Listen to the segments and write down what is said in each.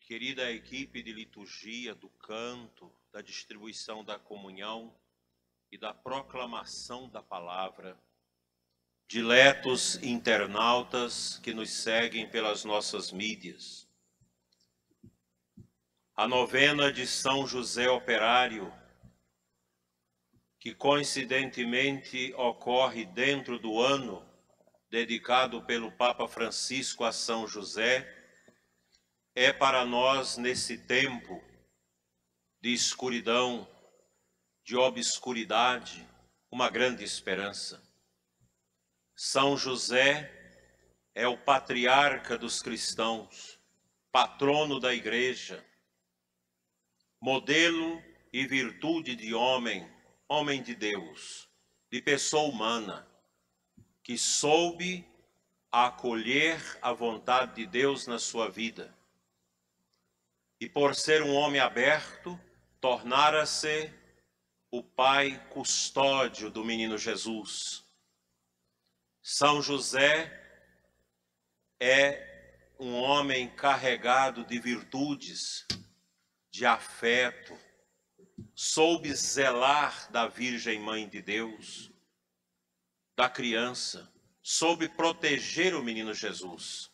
querida equipe de liturgia, do canto, da distribuição da comunhão e da proclamação da palavra, diletos internautas que nos seguem pelas nossas mídias. A novena de São José Operário, que coincidentemente ocorre dentro do ano dedicado pelo Papa Francisco a São José, é para nós, nesse tempo de escuridão, de obscuridade, uma grande esperança. São José é o patriarca dos cristãos, patrono da Igreja, modelo e virtude de homem de Deus, de pessoa humana, que soube acolher a vontade de Deus na sua vida. E por ser um homem aberto, tornara-se o pai custódio do menino Jesus. São José é um homem carregado de virtudes, de afeto, soube zelar da Virgem Mãe de Deus, da criança, soube proteger o menino Jesus.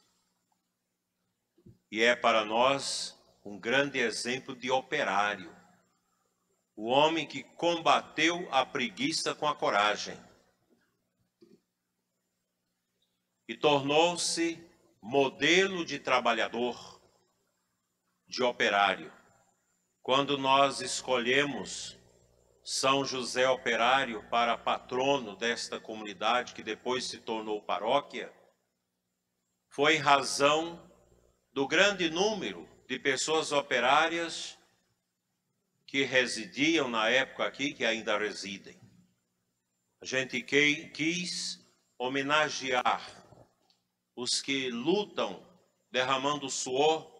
E é para nós um grande exemplo de operário, o homem que combateu a preguiça com a coragem e tornou-se modelo de trabalhador, de operário. Quando nós escolhemos São José Operário para patrono desta comunidade, que depois se tornou paróquia, foi em razão do grande número de pessoas operárias que residiam na época aqui, que ainda residem. A gente quis homenagear os que lutam, derramando o suor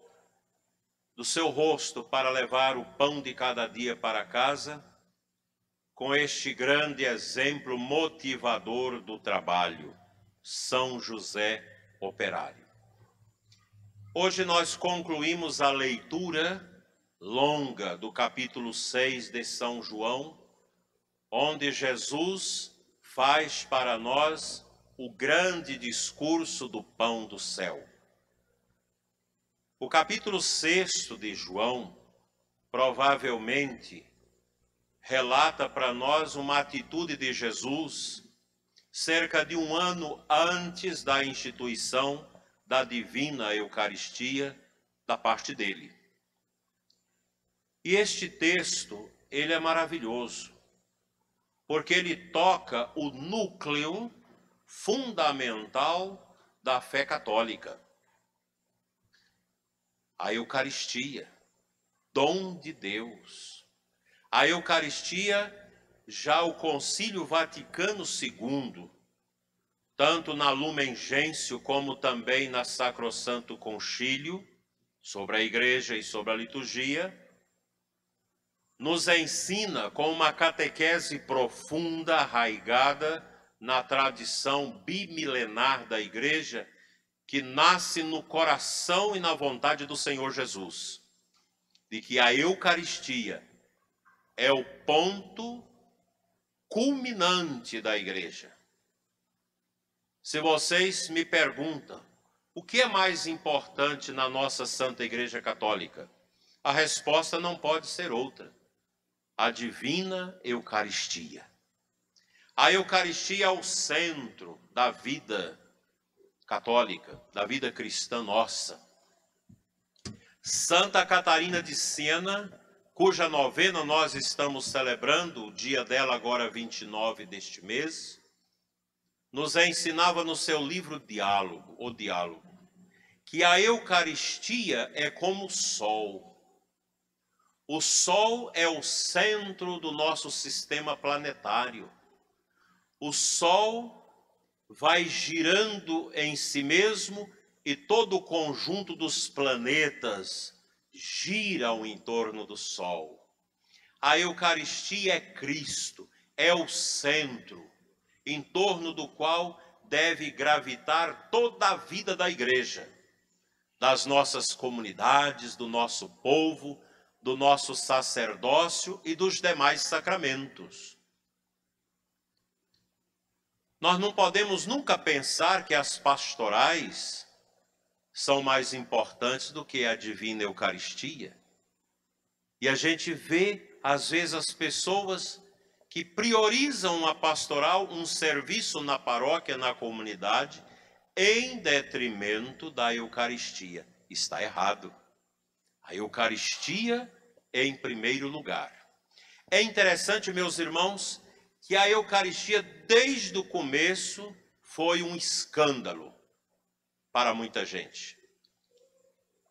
do seu rosto para levar o pão de cada dia para casa, com este grande exemplo motivador do trabalho, São José Operário. Hoje nós concluímos a leitura longa do capítulo 6 de São João, onde Jesus faz para nós o grande discurso do pão do céu. O capítulo 6 de João, provavelmente, relata para nós uma atitude de Jesus cerca de um ano antes da instituição da divina Eucaristia da parte dele. E este texto, ele é maravilhoso, porque ele toca o núcleo fundamental da fé católica. A Eucaristia, dom de Deus. A Eucaristia, já o Concílio Vaticano II, tanto na Lumen Gentium como também na Sacrosanto Concílio, sobre a Igreja e sobre a liturgia, nos ensina com uma catequese profunda, arraigada na tradição bimilenar da Igreja, que nasce no coração e na vontade do Senhor Jesus, de que a Eucaristia é o ponto culminante da Igreja. Se vocês me perguntam, o que é mais importante na nossa Santa Igreja Católica? A resposta não pode ser outra: a divina Eucaristia. A Eucaristia é o centro da vida católica, da vida cristã nossa. Santa Catarina de Siena, cuja novena nós estamos celebrando, o dia dela agora 29 deste mês, nos ensinava no seu livro Diálogo, o Diálogo, que a Eucaristia é como o sol. O sol é o centro do nosso sistema planetário. O sol vai girando em si mesmo e todo o conjunto dos planetas gira ao entorno do sol. A Eucaristia é Cristo, é o centro em torno do qual deve gravitar toda a vida da Igreja. das nossas comunidades, do nosso povo, do nosso sacerdócio e dos demais sacramentos. Nós não podemos nunca pensar que as pastorais são mais importantes do que a divina Eucaristia. E a gente vê, às vezes, as pessoas que priorizam a pastoral, um serviço na paróquia, na comunidade, em detrimento da Eucaristia. Está errado. A Eucaristia é em primeiro lugar. É interessante, meus irmãos, que a Eucaristia, desde o começo, foi um escândalo para muita gente.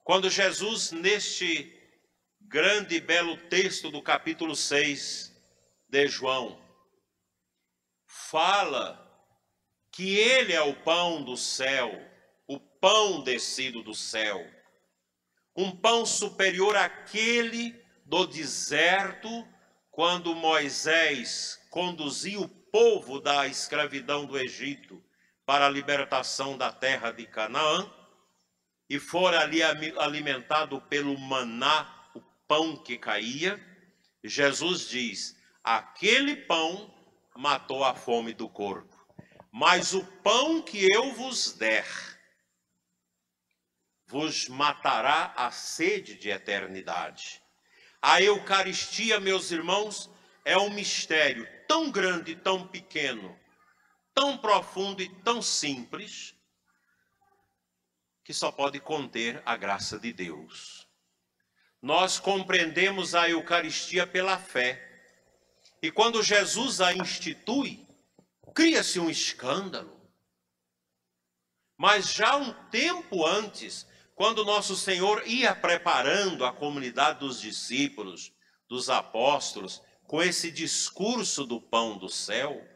Quando Jesus, neste grande e belo texto do capítulo 6 de João, fala que ele é o pão do céu, o pão descido do céu, um pão superior àquele do deserto, quando Moisés conduzia o povo da escravidão do Egito para a libertação da terra de Canaã, e fora ali alimentado pelo maná, o pão que caía. Jesus diz: aquele pão matou a fome do corpo, mas o pão que eu vos der vos matará a sede de eternidade. A Eucaristia, meus irmãos, é um mistério tão grande, tão pequeno, tão profundo e tão simples, que só pode conter a graça de Deus. Nós compreendemos a Eucaristia pela fé. E quando Jesus a institui, cria-se um escândalo. Mas já um tempo antes, quando nosso Senhor ia preparando a comunidade dos discípulos, dos apóstolos, com esse discurso do pão do céu,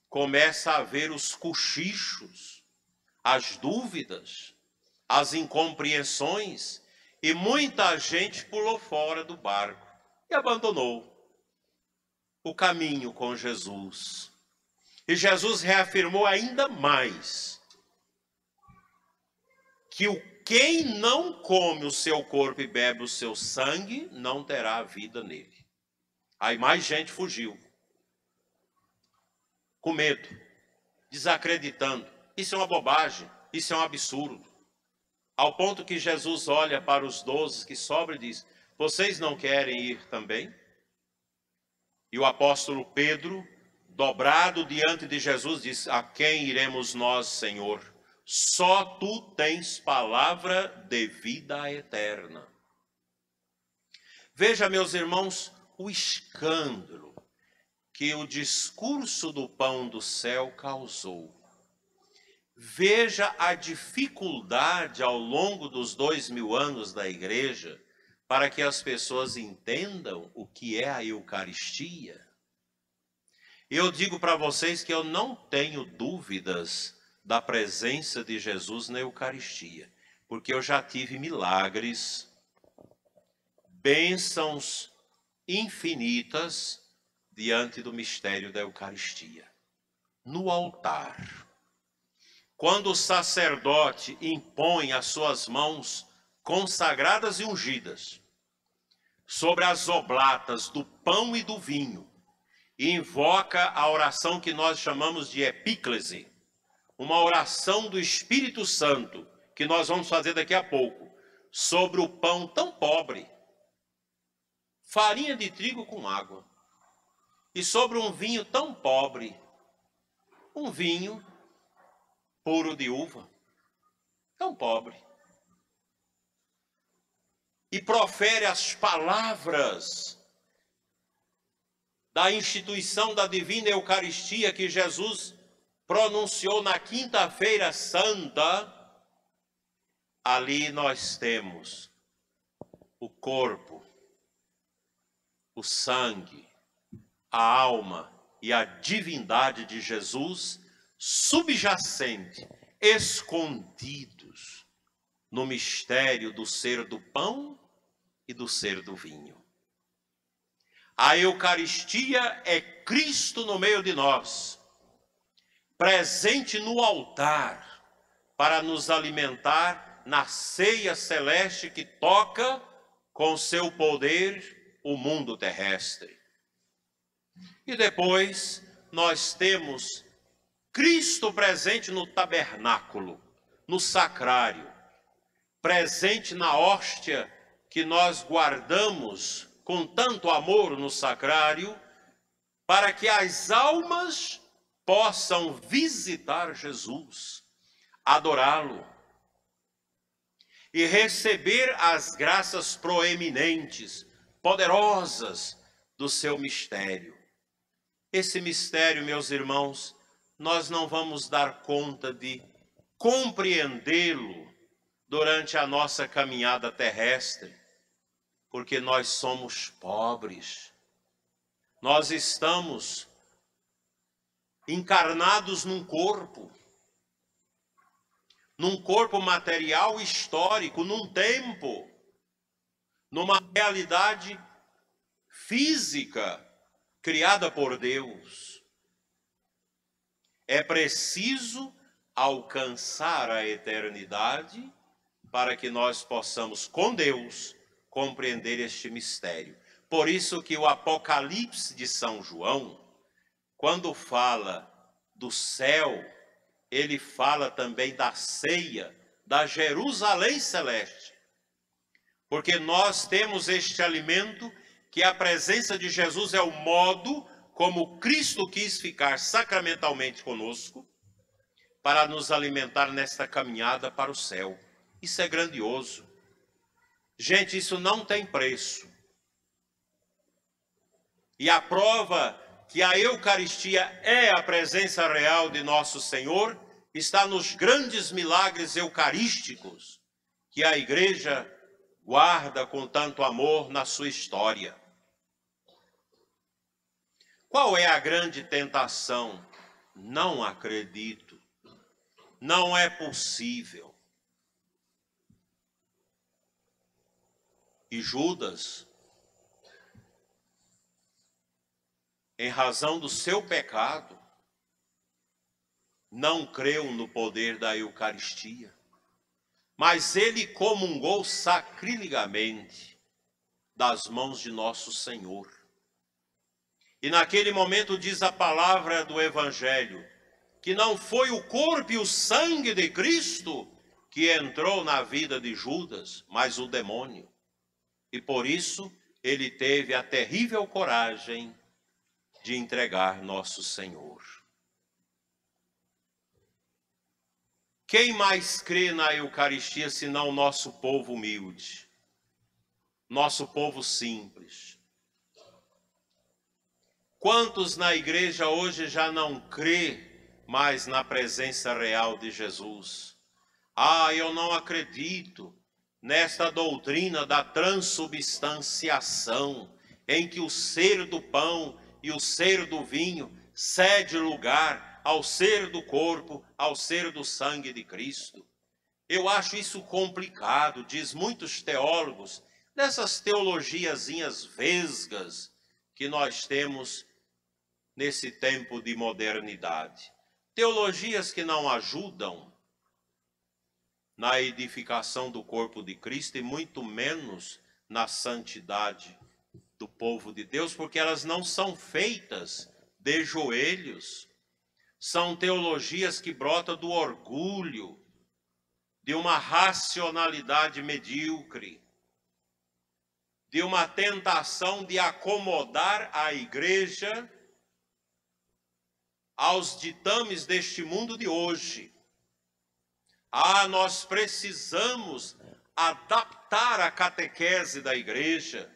começa a haver os cochichos, as dúvidas, as incompreensões, e muita gente pulou fora do barco e abandonou o caminho com Jesus. E Jesus reafirmou ainda mais que quem não come o seu corpo e bebe o seu sangue não terá vida nele. Aí mais gente fugiu, com medo, desacreditando. Isso é uma bobagem, isso é um absurdo. Ao ponto que Jesus olha para os 12 que sobram e diz: vocês não querem ir também? E o apóstolo Pedro, dobrado diante de Jesus, diz: a quem iremos nós, Senhor? Só tu tens palavra de vida eterna. Veja, meus irmãos, o escândalo que o discurso do pão do céu causou. Veja a dificuldade ao longo dos 2000 anos da igreja para que as pessoas entendam o que é a Eucaristia. Eu digo para vocês que eu não tenho dúvidas da presença de Jesus na Eucaristia, porque eu já tive milagres, bênçãos infinitas diante do mistério da Eucaristia. No altar, quando o sacerdote impõe as suas mãos consagradas e ungidas sobre as oblatas do pão e do vinho, e invoca a oração que nós chamamos de epíclese, uma oração do Espírito Santo, que nós vamos fazer daqui a pouco, sobre o pão tão pobre, farinha de trigo com água, e sobre um vinho tão pobre, um vinho puro de uva, tão pobre. E profere as palavras da instituição da divina Eucaristia que Jesus pronunciou na quinta-feira santa. Ali nós temos o corpo, o sangue, a alma e a divindade de Jesus subjacente, escondidos no mistério do ser do pão e do ser do vinho. A Eucaristia é Cristo no meio de nós, presente no altar para nos alimentar na ceia celeste que toca com seu poder o mundo terrestre. E depois nós temos Cristo presente no tabernáculo, no sacrário, presente na hóstia que nós guardamos com tanto amor no sacrário, para que as almas possam visitar Jesus, adorá-lo e receber as graças proeminentes, poderosas do seu mistério. Esse mistério, meus irmãos, nós não vamos dar conta de compreendê-lo durante a nossa caminhada terrestre, porque nós somos pobres. Nós estamos encarnados num corpo material histórico, num tempo, numa realidade física criada por Deus. É preciso alcançar a eternidade para que nós possamos, com Deus, compreender este mistério. Por isso que o Apocalipse de São João, quando fala do céu, ele fala também da ceia, da Jerusalém celeste. Porque nós temos este alimento, que a presença de Jesus é o modo como Cristo quis ficar sacramentalmente conosco, para nos alimentar nesta caminhada para o céu. Isso é grandioso. Gente, isso não tem preço. E a prova que a Eucaristia é a presença real de nosso Senhor está nos grandes milagres eucarísticos que a Igreja guarda com tanto amor na sua história. Qual é a grande tentação? Não acredito. Não é possível. E Judas, em razão do seu pecado, não creu no poder da Eucaristia, mas ele comungou sacrilegamente das mãos de nosso Senhor. E naquele momento diz a palavra do Evangelho, que não foi o corpo e o sangue de Cristo que entrou na vida de Judas, mas o demônio. E por isso ele teve a terrível coragem de entregar nosso Senhor. Quem mais crê na Eucaristia senão o nosso povo humilde, nosso povo simples? Quantos na igreja hoje já não crê mais na presença real de Jesus? Ah, eu não acredito nesta doutrina da transubstanciação, em que o ser do pão e o ser do vinho cede lugar ao ser do corpo, ao ser do sangue de Cristo. Eu acho isso complicado, diz muitos teólogos, dessas teologiazinhas vesgas que nós temos nesse tempo de modernidade. Teologias que não ajudam na edificação do corpo de Cristo e muito menos na santidade do povo de Deus, porque elas não são feitas de joelhos. São teologias que brotam do orgulho, de uma racionalidade medíocre, de uma tentação de acomodar a igreja aos ditames deste mundo de hoje. Ah, nós precisamos adaptar a catequese da igreja,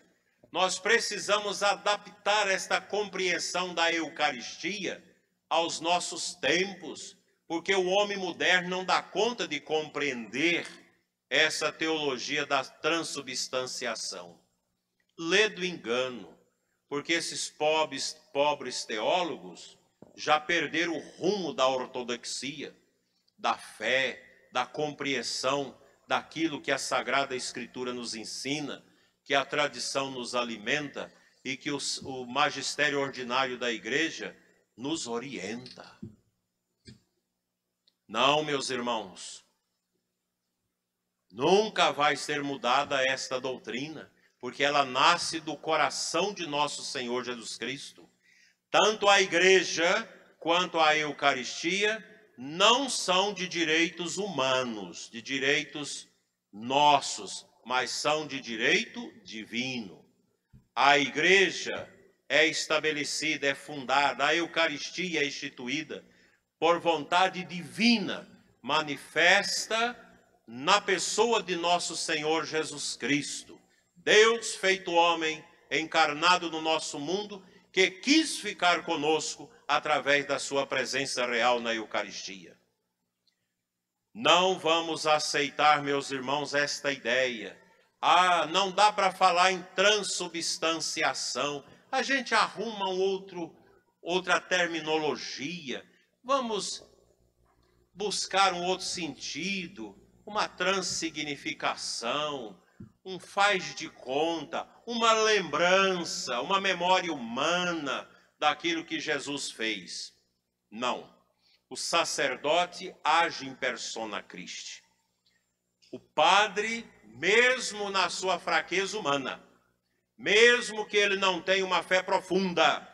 nós precisamos adaptar esta compreensão da Eucaristia aos nossos tempos, porque o homem moderno não dá conta de compreender essa teologia da transubstanciação. Lê do engano, porque esses pobres teólogos já perderam o rumo da ortodoxia, da fé, da compreensão daquilo que a Sagrada Escritura nos ensina, que a tradição nos alimenta e que o magistério ordinário da igreja nos orienta. Não, meus irmãos, Nunca vai ser mudada esta doutrina, porque ela nasce do coração de nosso Senhor Jesus Cristo. Tanto a igreja quanto a Eucaristia não são de direitos humanos, de direitos nossos, mas são de direito divino. A igreja é estabelecida, é fundada, a Eucaristia é instituída por vontade divina, manifesta na pessoa de nosso Senhor Jesus Cristo, Deus feito homem, encarnado no nosso mundo, que quis ficar conosco através da sua presença real na Eucaristia. Não vamos aceitar, meus irmãos, esta ideia. Não dá para falar em transubstanciação. A gente arruma outra terminologia. Vamos buscar um outro sentido, uma transsignificação, um faz de conta, uma lembrança, uma memória humana daquilo que Jesus fez. Não. O sacerdote age em persona Christi. O padre, mesmo na sua fraqueza humana, mesmo que ele não tenha uma fé profunda,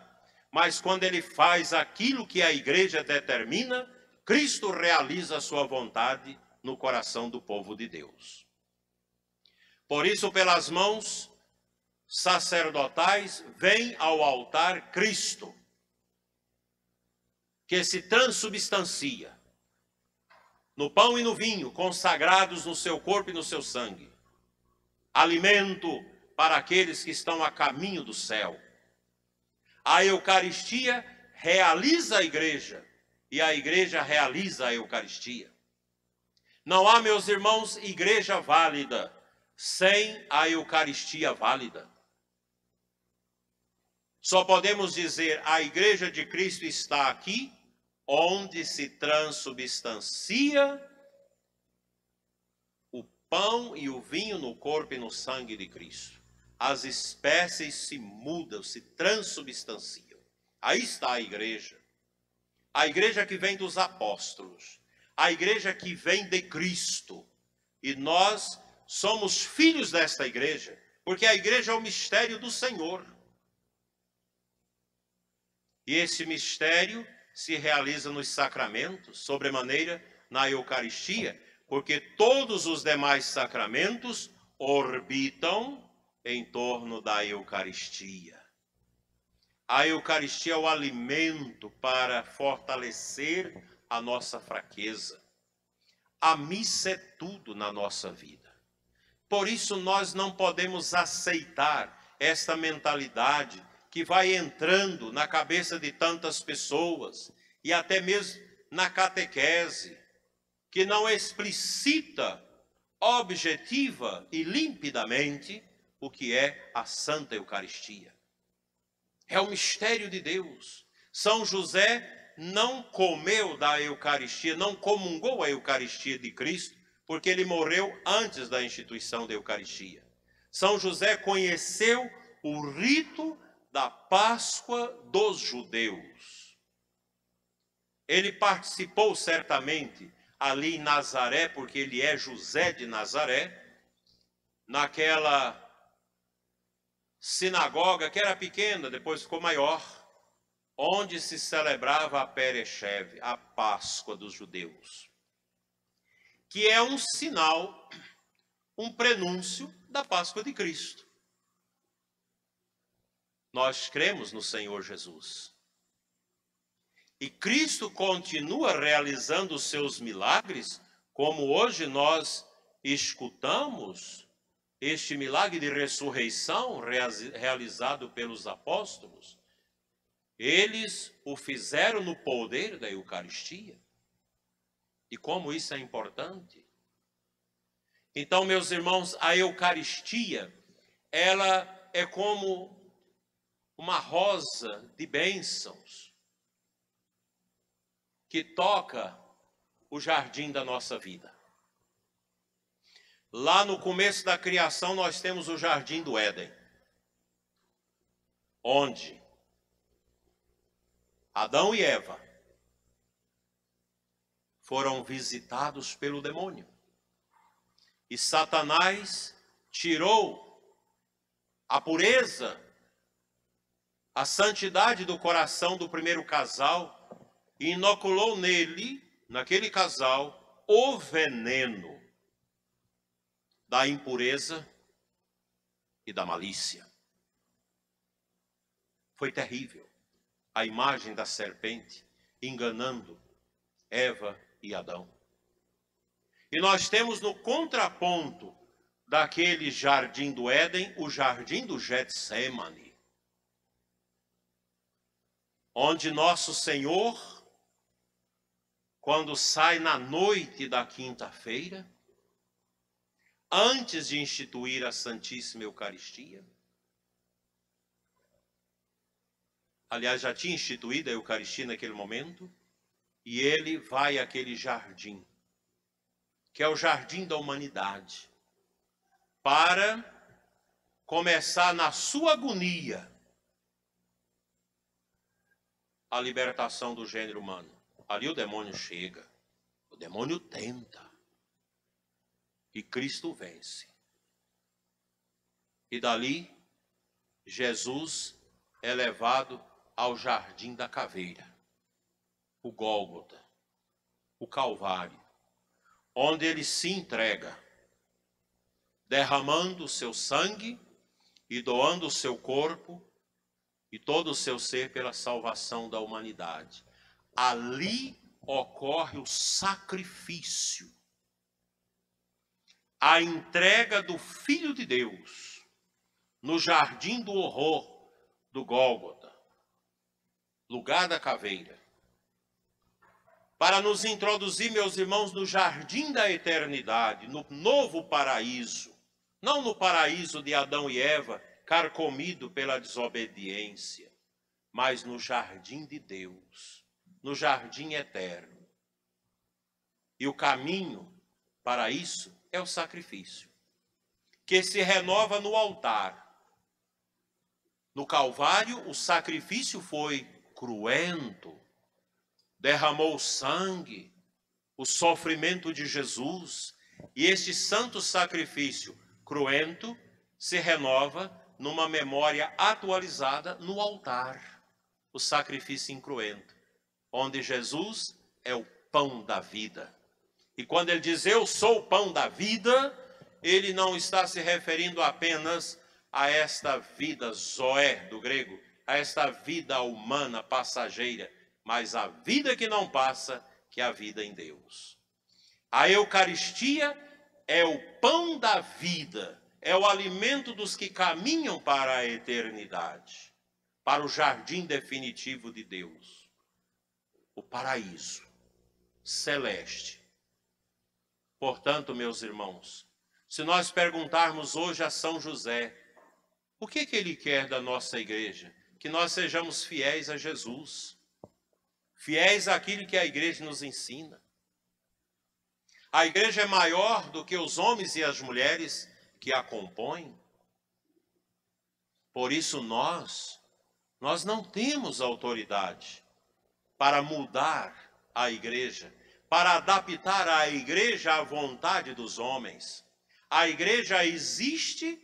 mas quando ele faz aquilo que a igreja determina, Cristo realiza a sua vontade no coração do povo de Deus. Por isso, pelas mãos sacerdotais, vem ao altar Cristo, que se transubstancia no pão e no vinho, consagrados no seu corpo e no seu sangue. Alimento para aqueles que estão a caminho do céu. A Eucaristia realiza a igreja, e a igreja realiza a Eucaristia. Não há, meus irmãos, igreja válida sem a Eucaristia válida. Só podemos dizer, a igreja de Cristo está aqui, onde se transubstancia o pão e o vinho no corpo e no sangue de Cristo. As espécies se mudam, se transubstanciam. Aí está a igreja que vem dos apóstolos, a igreja que vem de Cristo. E nós somos filhos desta igreja, porque a igreja é o mistério do Senhor. E esse mistério se realiza nos sacramentos, sobremaneira na Eucaristia, porque todos os demais sacramentos orbitam em torno da Eucaristia. A Eucaristia é o alimento para fortalecer a nossa fraqueza. A missa é tudo na nossa vida. Por isso nós não podemos aceitar esta mentalidade que vai entrando na cabeça de tantas pessoas e até mesmo na catequese, que não explicita objetiva e limpidamente o que é a Santa Eucaristia. É o mistério de Deus. São José não comeu da Eucaristia, não comungou a Eucaristia de Cristo, porque ele morreu antes da instituição da Eucaristia. São José conheceu o rito da Páscoa dos judeus. Ele participou certamente ali em Nazaré, porque ele é José de Nazaré, naquela sinagoga que era pequena, depois ficou maior, onde se celebrava a Perechev, a Páscoa dos judeus, que é um sinal, um prenúncio da Páscoa de Cristo. Nós cremos no Senhor Jesus. E Cristo continua realizando os seus milagres, como hoje nós escutamos este milagre de ressurreição realizado pelos apóstolos. Eles o fizeram no poder da Eucaristia. E como isso é importante. Então, meus irmãos, a Eucaristia, ela é como uma rosa de bênçãos que toca o jardim da nossa vida. Lá no começo da criação nós temos o jardim do Éden, onde Adão e Eva foram visitados pelo demônio. E Satanás tirou a pureza, a santidade do coração do primeiro casal e inoculou naquele casal, o veneno da impureza e da malícia. Foi terrível a imagem da serpente enganando Eva e Adão. E nós temos no contraponto daquele jardim do Éden, o jardim do Getsêmani, onde nosso Senhor, quando sai na noite da quinta-feira, antes de instituir a Santíssima Eucaristia, aliás, já tinha instituído a Eucaristia naquele momento, e ele vai àquele jardim, que é o jardim da humanidade, para começar na sua agonia a libertação do gênero humano. Ali o demônio chega, o demônio tenta, e Cristo vence. E dali, Jesus é levado ao jardim da caveira, o Gólgota, o Calvário, onde ele se entrega, derramando o seu sangue e doando o seu corpo e todo o seu ser pela salvação da humanidade. Ali ocorre o sacrifício, a entrega do Filho de Deus no jardim do horror do Gólgota, lugar da caveira, para nos introduzir, meus irmãos, no jardim da eternidade, no novo paraíso, não no paraíso de Adão e Eva, carcomido pela desobediência, mas no jardim de Deus, no jardim eterno. E o caminho para isso é o sacrifício, que se renova no altar. No Calvário, o sacrifício foi cruento, derramou sangue, o sofrimento de Jesus, e este santo sacrifício cruento se renova numa memória atualizada no altar, o sacrifício incruento, onde Jesus é o pão da vida. E quando ele diz, eu sou o pão da vida, ele não está se referindo apenas a esta vida, zoé, do grego, a esta vida humana passageira, mas a vida que não passa, que é a vida em Deus. A Eucaristia é o pão da vida, é o alimento dos que caminham para a eternidade, para o jardim definitivo de Deus, o paraíso celeste. Portanto, meus irmãos, se nós perguntarmos hoje a São José, o que ele quer da nossa igreja? Que nós sejamos fiéis a Jesus, fiéis àquilo que a igreja nos ensina. A igreja é maior do que os homens e as mulheres que a compõem. Por isso nós não temos autoridade para mudar a igreja, para adaptar a igreja à vontade dos homens. A igreja existe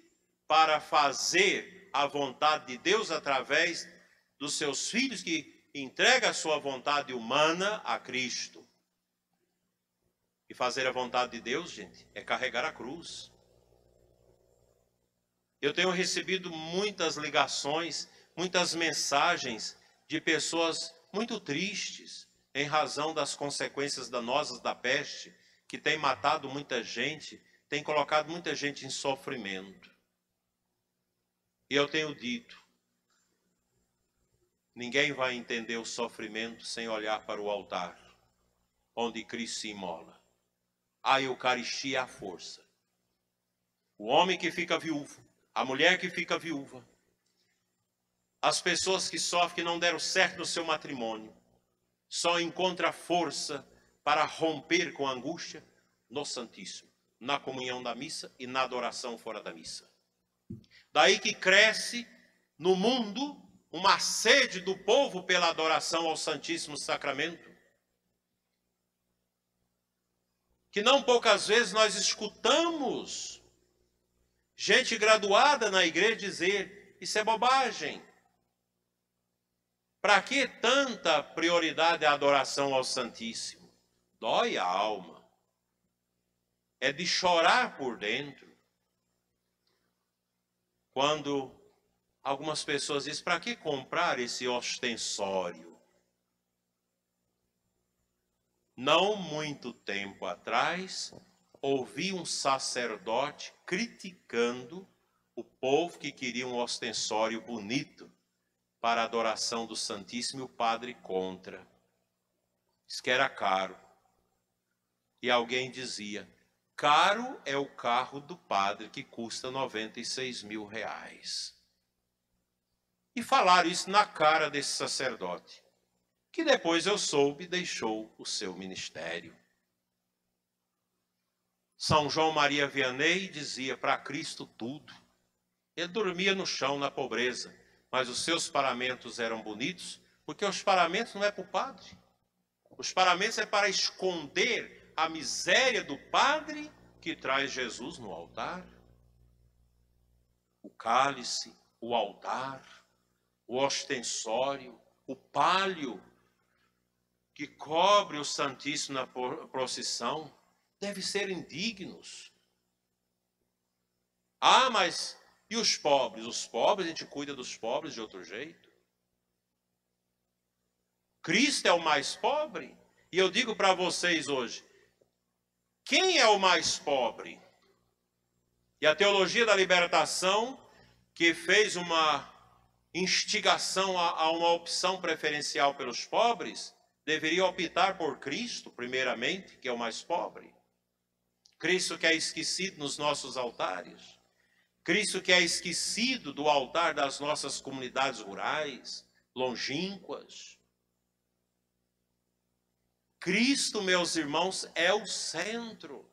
para fazer a vontade de Deus através dos seus filhos que entrega a sua vontade humana a Cristo. E fazer a vontade de Deus, gente, é carregar a cruz. Eu tenho recebido muitas ligações, muitas mensagens de pessoas muito tristes em razão das consequências danosas da peste, que tem matado muita gente, tem colocado muita gente em sofrimento. E eu tenho dito, ninguém vai entender o sofrimento sem olhar para o altar, onde Cristo se imola. A Eucaristia é a força. O homem que fica viúvo, a mulher que fica viúva, as pessoas que sofrem, que não deram certo no seu matrimônio, só encontra força para romper com a angústia no Santíssimo, na comunhão da missa e na adoração fora da missa. Daí que cresce no mundo uma sede do povo pela adoração ao Santíssimo Sacramento. que não poucas vezes nós escutamos gente graduada na igreja dizer: isso é bobagem. Para que tanta prioridade à adoração ao Santíssimo? Dói a alma. É de chorar por dentro. Quando algumas pessoas dizem: para que comprar esse ostensório? Não muito tempo atrás, ouvi um sacerdote criticando o povo que queria um ostensório bonito para a adoração do Santíssimo, e o padre contra. Diz que era caro. E alguém dizia: caro é o carro do padre, que custa 96 mil reais. E falaram isso na cara desse sacerdote, que depois eu soube deixou o seu ministério. São João Maria Vianney dizia: para Cristo tudo. Ele dormia no chão na pobreza, mas os seus paramentos eram bonitos, porque os paramentos não é para o padre. Os paramentos é para esconder a miséria do padre que traz Jesus no altar. O cálice, o altar, o ostensório, o pálio que cobre o Santíssimo na procissão, deve ser indignos. Ah, mas e os pobres? Os pobres, a gente cuida dos pobres de outro jeito. Cristo é o mais pobre. E eu digo para vocês hoje: quem é o mais pobre? E a teologia da libertação, que fez uma instigação a uma opção preferencial pelos pobres, deveria optar por Cristo, primeiramente, que é o mais pobre. Cristo que é esquecido nos nossos altares. Cristo que é esquecido do altar das nossas comunidades rurais, longínquas. Cristo, meus irmãos, é o centro.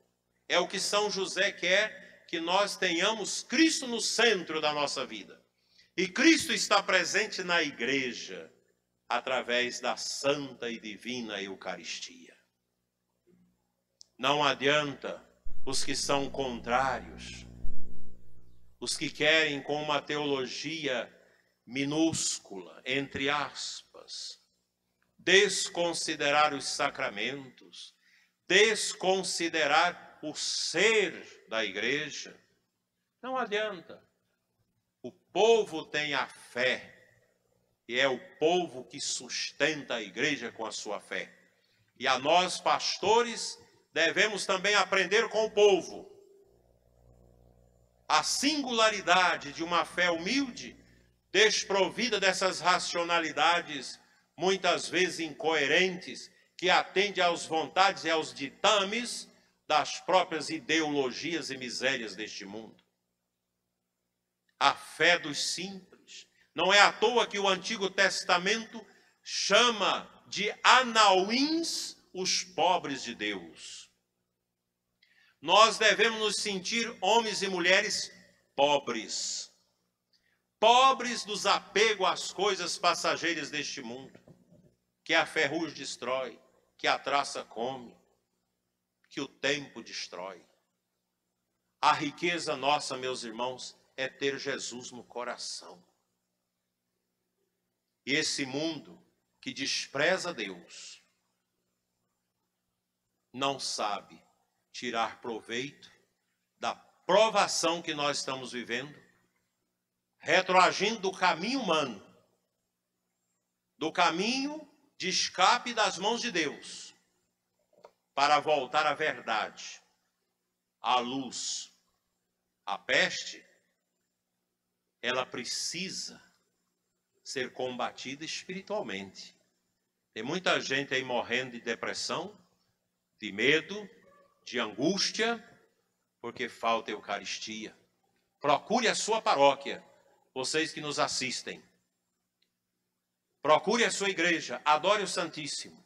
É o que São José quer, que nós tenhamos Cristo no centro da nossa vida. E Cristo está presente na igreja, através da santa e divina Eucaristia. Não adianta os que são contrários, os que querem com uma teologia minúscula, entre aspas, desconsiderar os sacramentos, desconsiderar o ser da igreja. Não adianta. O povo tem a fé, e é o povo que sustenta a igreja com a sua fé. E a nós, pastores, devemos também aprender com o povo a singularidade de uma fé humilde, desprovida dessas racionalidades, muitas vezes incoerentes, que atende às vontades e aos ditames das próprias ideologias e misérias deste mundo. A fé dos simples. Não é à toa que o Antigo Testamento chama de anauins os pobres de Deus. Nós devemos nos sentir homens e mulheres pobres. Pobres dos apegos às coisas passageiras deste mundo, que a ferrugem destrói, que a traça come, que o tempo destrói. A riqueza nossa, meus irmãos, é ter Jesus no coração. E esse mundo que despreza Deus não sabe tirar proveito da provação que nós estamos vivendo, retroagindo do caminho humano, do caminho de escape das mãos de Deus, para voltar à verdade, à luz. A peste, ela precisa ser combatida espiritualmente. Tem muita gente aí morrendo de depressão, de medo, de angústia, porque falta Eucaristia. Procure a sua paróquia, vocês que nos assistem. Procure a sua igreja, adore o Santíssimo.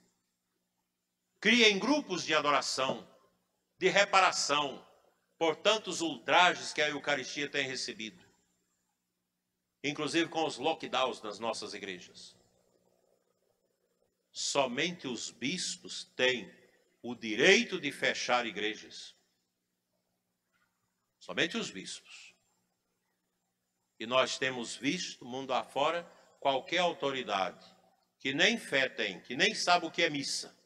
Criem grupos de adoração, de reparação, por tantos ultrajes que a Eucaristia tem recebido. Inclusive com os lockdowns nas nossas igrejas. Somente os bispos têm o direito de fechar igrejas. Somente os bispos. E nós temos visto, mundo afora, qualquer autoridade que nem fé tem, que nem sabe o que é missa.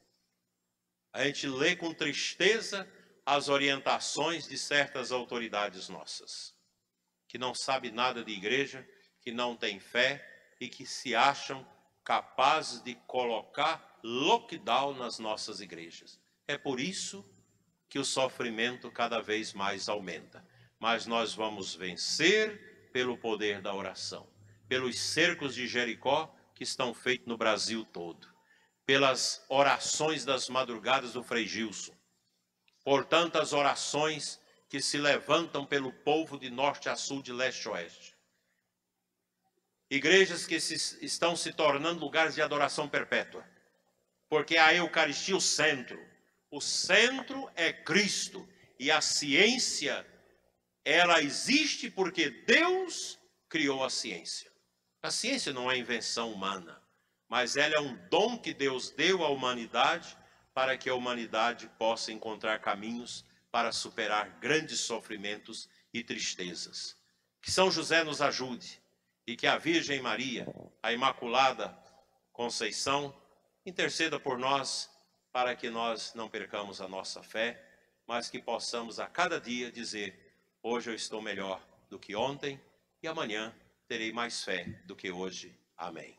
A gente lê com tristeza as orientações de certas autoridades nossas, que não sabem nada de igreja, que não têm fé e que se acham capazes de colocar lockdown nas nossas igrejas. É por isso que o sofrimento cada vez mais aumenta. Mas nós vamos vencer pelo poder da oração, pelos cercos de Jericó que estão feitos no Brasil todo, pelas orações das madrugadas do Frei Gilson, por tantas orações que se levantam pelo povo de norte a sul, de leste a oeste. Igrejas que estão se tornando lugares de adoração perpétua, porque a Eucaristia é o centro. O centro é Cristo, e a ciência, ela existe porque Deus criou a ciência. A ciência não é invenção humana, mas ela é um dom que Deus deu à humanidade para que a humanidade possa encontrar caminhos para superar grandes sofrimentos e tristezas. Que São José nos ajude e que a Virgem Maria, a Imaculada Conceição, interceda por nós para que nós não percamos a nossa fé, mas que possamos a cada dia dizer: hoje eu estou melhor do que ontem e amanhã terei mais fé do que hoje. Amém.